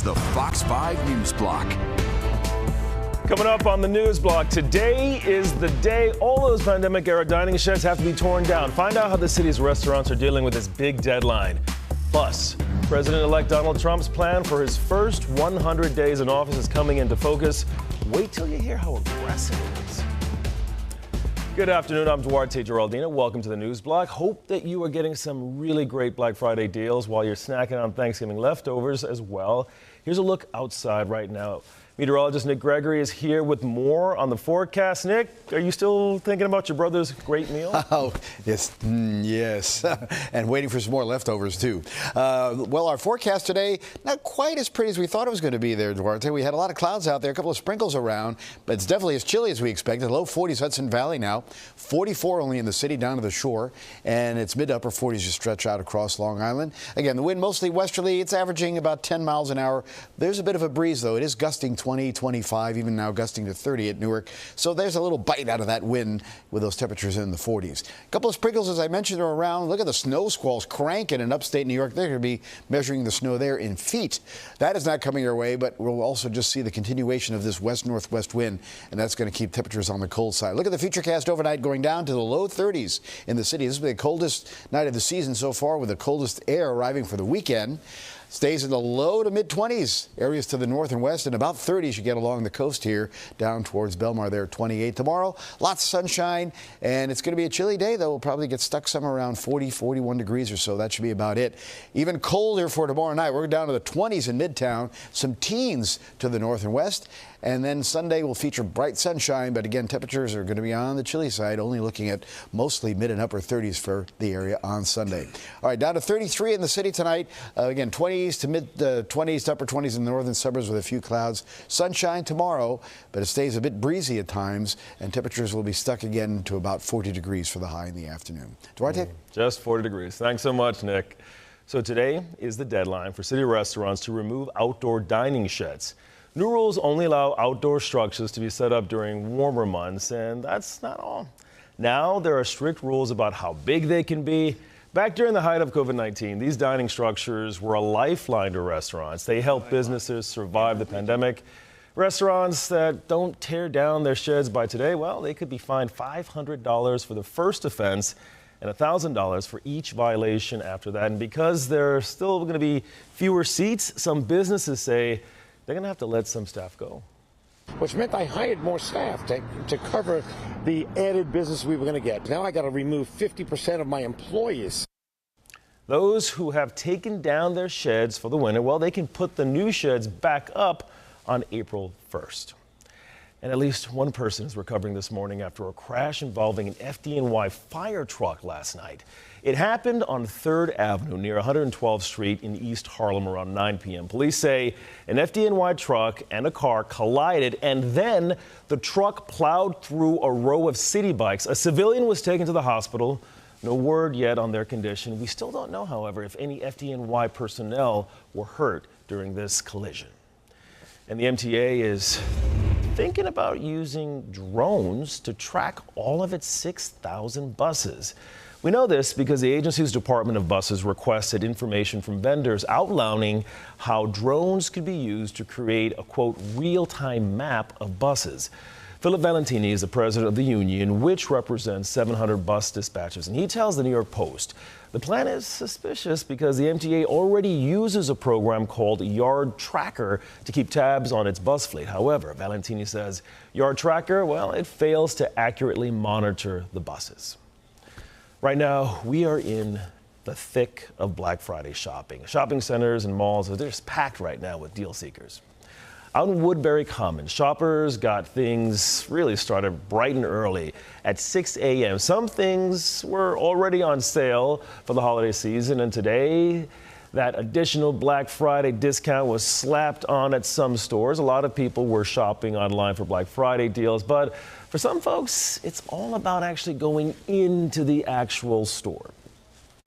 the Fox 5 News Block. Coming up on the news block, today is the day all those pandemic-era dining sheds have to be torn down. Find out how the city's restaurants are dealing with this big deadline. Plus, President-elect Donald Trump's plan for his first 100 days in office is coming into focus. Wait till you hear how aggressive it is. Good afternoon, I'm Duarte Geraldina. Welcome to the news block. Hope that you are getting some really great Black Friday deals while you're snacking on Thanksgiving leftovers as well. Here's a look outside right now. Meteorologist Nick Gregory is here with more on the forecast. Nick, are you still thinking about your brother's great meal? Oh, yes, yes, and waiting for some more leftovers, too. Well, our forecast today, not quite as pretty as we thought it was going to be there, Duarte. We had a lot of clouds out there, a couple of sprinkles around, but it's definitely as chilly as we expected. Low 40s Hudson Valley now, 44 only in the city down to the shore, and it's mid to upper 40s just stretch out across Long Island. Again, the wind mostly westerly. It's averaging about 10 miles an hour. There's a bit of a breeze, though. It is gusting 20, 25, even now gusting to 30 at Newark. So there's a little bite out of that wind with those temperatures in the 40s. A couple of sprinkles, as I mentioned, are around. Look at the snow squalls cranking in upstate New York. They're going to be measuring the snow there in feet. That is not coming our way, but we'll also just see the continuation of this west-northwest wind, and that's going to keep temperatures on the cold side. Look at the futurecast overnight going down to the low 30s in the city. This will be the coldest night of the season so far, with the coldest air arriving for the weekend. Stays in the low to mid-20s, areas to the north and west, and about 30s you get along the coast here, down towards Belmar there, 28 tomorrow. Lots of sunshine, and it's going to be a chilly day, though. We'll probably get stuck somewhere around 40, 41 degrees or so. That should be about it. Even colder for tomorrow night. We're down to the 20s in Midtown, some teens to the north and west. And then Sunday will feature bright sunshine, but again, temperatures are going to be on the chilly side, only looking at mostly mid and upper 30s for the area on Sunday. All right, down to 33 in the city tonight. Again, 20s to mid 20s to upper 20s in the northern suburbs with a few clouds. Sunshine tomorrow, but it stays a bit breezy at times, and temperatures will be stuck again to about 40 degrees for the high in the afternoon. Duarte? Just 40 degrees. Thanks so much, Nick. So today is the deadline for city restaurants to remove outdoor dining sheds. New rules only allow outdoor structures to be set up during warmer months, and that's not all. Now there are strict rules about how big they can be. Back during the height of COVID-19, these dining structures were a lifeline to restaurants. They help businesses survive the pandemic. Restaurants that don't tear down their sheds by today, well, they could be fined $500 for the first offense and $1,000 for each violation after that. And because there are still going to be fewer seats, some businesses say they're going to have to let some staff go. Which meant I hired more staff to cover the added business we were going to get. Now I got to remove 50% of my employees. Those who have taken down their sheds for the winter, well, they can put the new sheds back up on April 1st. And at least one person is recovering this morning after a crash involving an FDNY fire truck last night. It happened on 3rd Avenue near 112th Street in East Harlem around 9 p.m. Police say an FDNY truck and a car collided, and then the truck plowed through a row of city bikes. A civilian was taken to the hospital. No word yet on their condition. We still don't know, however, if any FDNY personnel were hurt during this collision. And the MTA is thinking about using drones to track all of its 6,000 buses. We know this because the agency's Department of Buses requested information from vendors outlining how drones could be used to create a, quote, real-time map of buses. Philip Valentini is the president of the union, which represents 700 bus dispatchers, and he tells the New York Post the plan is suspicious because the MTA already uses a program called Yard Tracker to keep tabs on its bus fleet. However, Valentini says Yard Tracker, well, it fails to accurately monitor the buses. Right now, we are in the thick of Black Friday shopping. Shopping centers and malls are just packed right now with deal seekers. Out in Woodbury Commons, shoppers got things really started bright and early at 6 a.m. Some things were already on sale for the holiday season, and today that additional Black Friday discount was slapped on at some stores. A lot of people were shopping online for Black Friday deals, but for some folks, it's all about actually going into the actual store.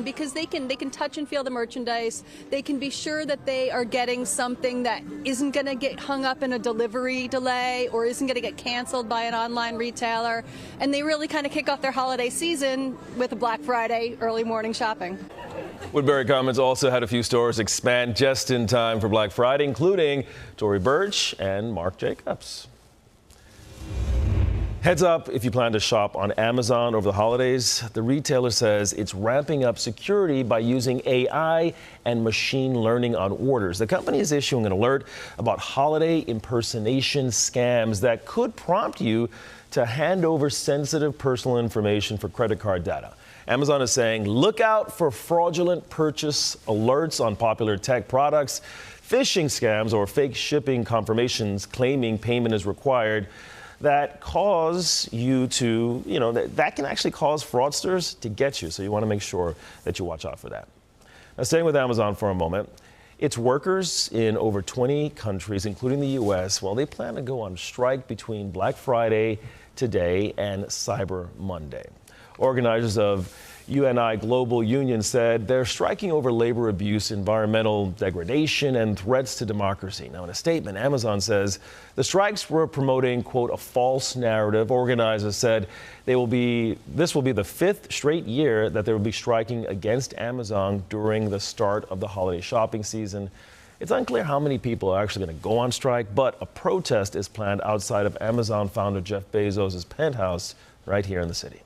Because they can touch and feel the merchandise. They can be sure that they are getting something that isn't going to get hung up in a delivery delay or isn't going to get canceled by an online retailer. And they really kind of kick off their holiday season with a Black Friday early morning shopping. Woodbury Commons also had a few stores expand just in time for Black Friday, including Tory Burch and Marc Jacobs. Heads up if you plan to shop on Amazon over the holidays. The retailer says it's ramping up security by using AI and machine learning on orders. The company is issuing an alert about holiday impersonation scams that could prompt you to hand over sensitive personal information for credit card data. Amazon is saying look out for fraudulent purchase alerts on popular tech products, phishing scams, or fake shipping confirmations claiming payment is required that cause you to, that can actually cause fraudsters to get you. So you want to make sure that you watch out for that. Now, staying with Amazon for a moment, its workers in over 20 countries, including the U.S., well, they plan to go on strike between Black Friday today and Cyber Monday. Organizers of UNI Global Union said they're striking over labor abuse, environmental degradation, and threats to democracy. Now, in a statement, Amazon says the strikes were promoting, quote, a false narrative. Organizers said this will be the fifth straight year that they will be striking against Amazon during the start of the holiday shopping season. It's unclear how many people are actually going to go on strike, but a protest is planned outside of Amazon founder Jeff Bezos' penthouse right here in the city.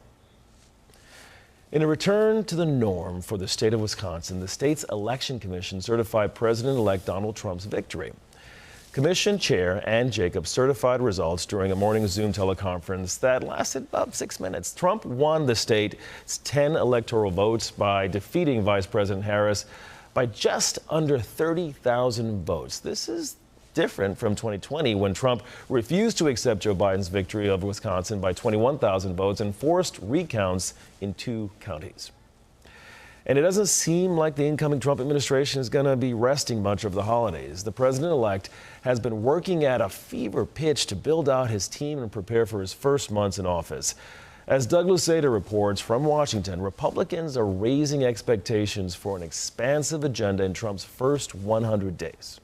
In a return to the norm for the state of Wisconsin, the state's election commission certified President-elect Donald Trump's victory. Commission Chair Ann Jacobs certified results during a morning Zoom teleconference that lasted about 6 minutes. Trump won the state's 10 electoral votes by defeating Vice President Harris by just under 30,000 votes. This is different from 2020 when Trump refused to accept Joe Biden's victory of Wisconsin by 21,000 votes and forced recounts in 2 counties. And it doesn't seem like the incoming Trump administration is going to be resting much over the holidays. The president-elect has been working at a fever pitch to build out his team and prepare for his first months in office. As Doug Luceda reports from Washington, Republicans are raising expectations for an expansive agenda in Trump's first 100 days.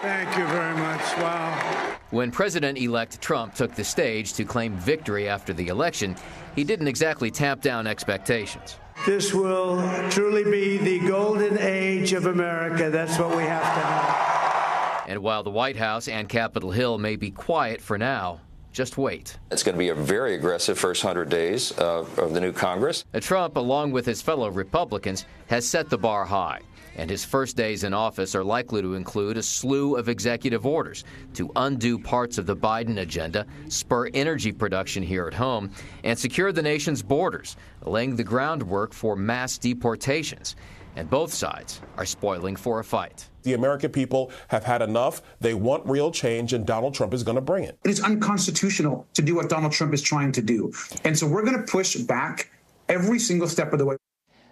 Thank you very much. Wow. When President-elect Trump took the stage to claim victory after the election, he didn't exactly tamp down expectations. This will truly be the golden age of America. That's what we have to have. And while the White House and Capitol Hill may be quiet for now, just wait. It's going to be a very aggressive first 100 days of the new Congress. Trump, along with his fellow Republicans, has set the bar high. And his first days in office are likely to include a slew of executive orders to undo parts of the Biden agenda, spur energy production here at home, and secure the nation's borders, laying the groundwork for mass deportations. And both sides are spoiling for a fight. The American people have had enough. They want real change, and Donald Trump is going to bring it. It is unconstitutional to do what Donald Trump is trying to do. And so we're going to push back every single step of the way.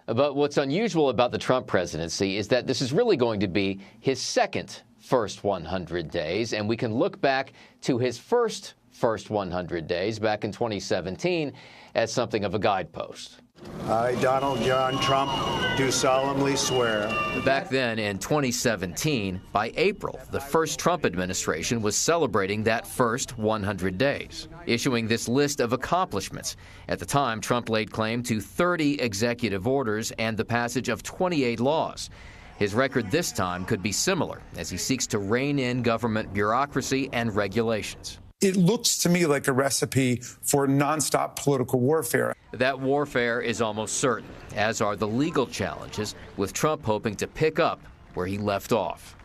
But what's unusual about the Trump presidency is that this is really going to be his second first 100 days, and we can look back to his first 100 days back in 2017 as something of a guidepost. I, Donald John Trump, do solemnly swear. Back then in 2017, by April, the first Trump administration was celebrating that first 100 days, issuing this list of accomplishments. At the time, Trump laid claim to 30 executive orders and the passage of 28 laws. His record this time could be similar as he seeks to rein in government bureaucracy and regulations. It looks to me like a recipe for nonstop political warfare. That warfare is almost certain, as are the legal challenges, with Trump hoping to pick up where he left off.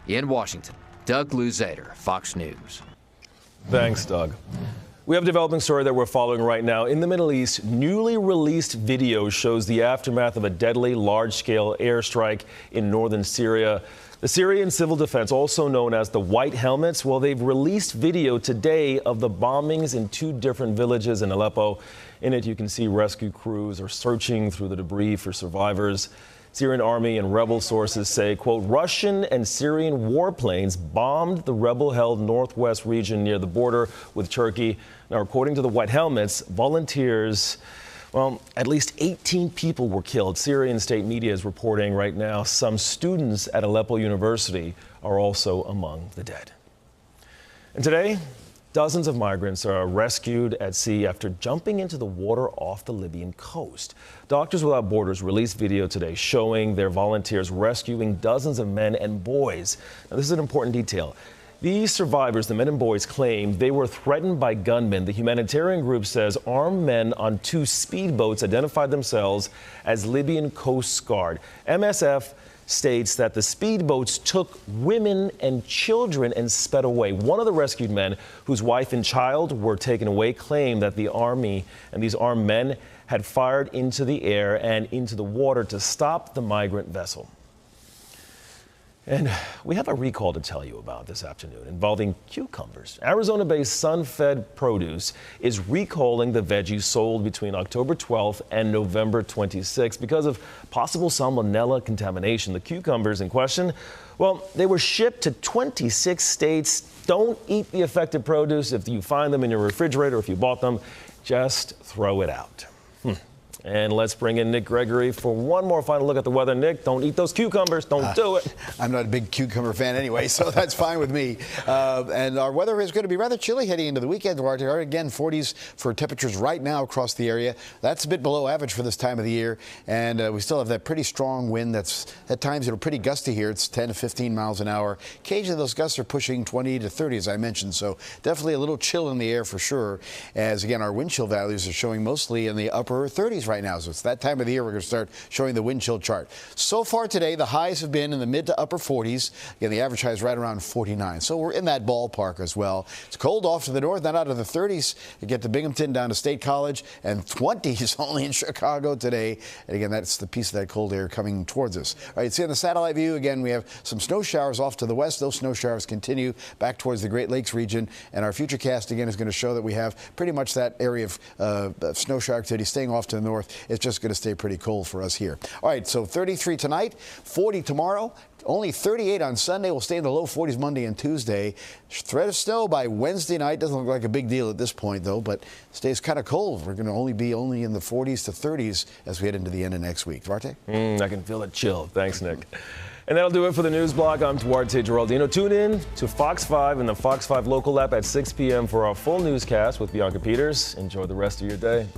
In Washington, Doug Luceda, Fox News. Thanks, Doug. We have a developing story that we're following right now. In the Middle East, newly released video shows the aftermath of a deadly large-scale airstrike in northern Syria. The Syrian Civil Defense, also known as the White Helmets, well, they've released video today of the bombings in 2 different villages in Aleppo. In it, you can see rescue crews are searching through the debris for survivors. Syrian army and rebel sources say, quote, Russian and Syrian warplanes bombed the rebel-held northwest region near the border with Turkey. Now, according to the White Helmets, volunteers, well, at least 18 people were killed. Syrian state media is reporting right now some students at Aleppo University are also among the dead. And today, Dozens of migrants are rescued at sea after jumping into the water off the Libyan coast. Doctors Without Borders released video today showing their volunteers rescuing dozens of men and boys. Now, this is an important detail. These survivors, the men and boys, claim they were threatened by gunmen. The humanitarian group says armed men on 2 speedboats identified themselves as Libyan Coast Guard. MSF states that the speedboats took women and children and sped away. One of the rescued men, whose wife and child were taken away, claimed that the army and these armed men had fired into the air and into the water to stop the migrant vessel. And we have a recall to tell you about this afternoon involving cucumbers. Arizona-based Sun-Fed Produce is recalling the veggies sold between October 12th and November 26th because of possible salmonella contamination. The cucumbers in question, well, they were shipped to 26 states. Don't eat the affected produce. If you find them in your refrigerator, if you bought them, just throw it out. And let's bring in Nick Gregory for one more final look at the weather. Nick, don't eat those cucumbers. Don't do it. I'm not a big cucumber fan anyway, so that's fine with me. And our weather is going to be rather chilly heading into the weekend. Again, 40s for temperatures right now across the area. That's a bit below average for this time of the year. And we still have that pretty strong wind that's at times pretty gusty here. It's 10 to 15 miles an hour. Occasionally those gusts are pushing 20 to 30, as I mentioned. So definitely a little chill in the air for sure. As again, our wind chill values are showing mostly in the upper 30s right now. So it's that time of the year we're going to start showing the wind chill chart. So far today, the highs have been in the mid to upper 40s. Again, the average high is right around 49. So we're in that ballpark as well. It's cold off to the north, not out of the 30s. You get to Binghamton down to State College, and 20s only in Chicago today. And again, that's the piece of that cold air coming towards us. All right, see on the satellite view, again, we have some snow showers off to the west. Those snow showers continue back towards the Great Lakes region. And our future cast, again, is going to show that we have pretty much that area of snow shower activity staying off to the north. It's just going to stay pretty cold for us here. All right, so 33 tonight, 40 tomorrow. Only 38 on Sunday. We'll stay in the low 40s Monday and Tuesday. Threat of snow by Wednesday night. Doesn't look like a big deal at this point, though, but stays kind of cold. We're going to be only in the 40s to 30s as we head into the end of next week. Duarte? I can feel it chill. Thanks, Nick. And that'll do it for the news block. I'm Duarte Geraldino. Tune in to Fox 5 and the Fox 5 local app at 6 p.m. for our full newscast with Bianca Peters. Enjoy the rest of your day.